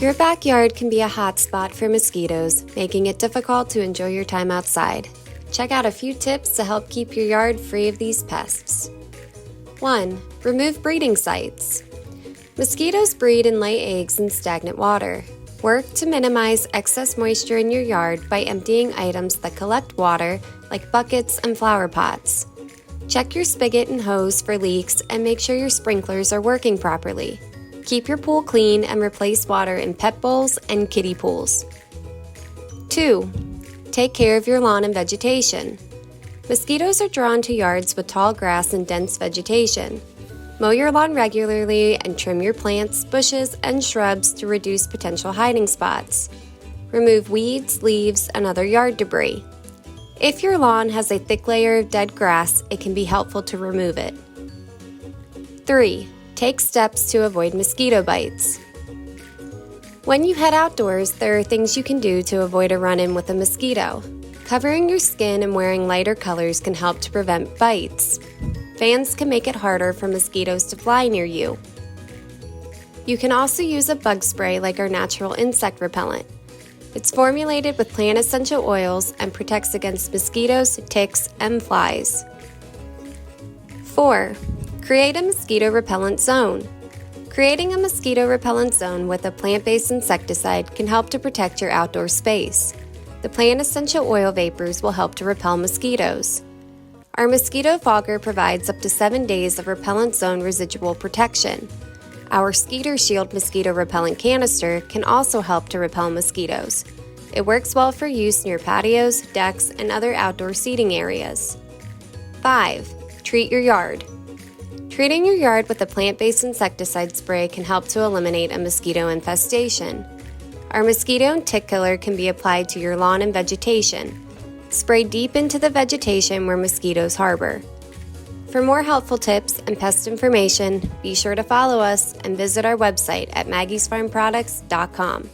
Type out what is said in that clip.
Your backyard can be a hotspot for mosquitoes, making it difficult to enjoy your time outside. Check out a few tips to help keep your yard free of these pests. 1. Remove breeding sites. Mosquitoes breed and lay eggs in stagnant water. Work to minimize excess moisture in your yard by emptying items that collect water, like buckets and flower pots. Check your spigot and hose for leaks and make sure your sprinklers are working properly. Keep your pool clean and replace water in pet bowls and kiddie pools. 2. Take care of your lawn and vegetation. Mosquitoes are drawn to yards with tall grass and dense vegetation. Mow your lawn regularly and trim your plants, bushes, and shrubs to reduce potential hiding spots. Remove weeds, leaves, and other yard debris. If your lawn has a thick layer of dead grass, it can be helpful to remove it. 3. Take steps to avoid mosquito bites. When you head outdoors, there are things you can do to avoid a run-in with a mosquito. Covering your skin and wearing lighter colors can help to prevent bites. Fans can make it harder for mosquitoes to fly near you. You can also use a bug spray like our natural insect repellent. It's formulated with plant essential oils and protects against mosquitoes, ticks, and flies. 4. Create a mosquito repellent zone. Creating a mosquito repellent zone with a plant-based insecticide can help to protect your outdoor space. The plant essential oil vapors will help to repel mosquitoes. Our mosquito fogger provides up to 7 days of repellent zone residual protection. Our Skeeter Shield mosquito repellent canister can also help to repel mosquitoes. It works well for use near patios, decks, and other outdoor seating areas. 5. Treat your yard. Treating your yard with a plant-based insecticide spray can help to eliminate a mosquito infestation. Our mosquito and tick killer can be applied to your lawn and vegetation. Spray deep into the vegetation where mosquitoes harbor. For more helpful tips and pest information, be sure to follow us and visit our website at maggiesfarmproducts.com.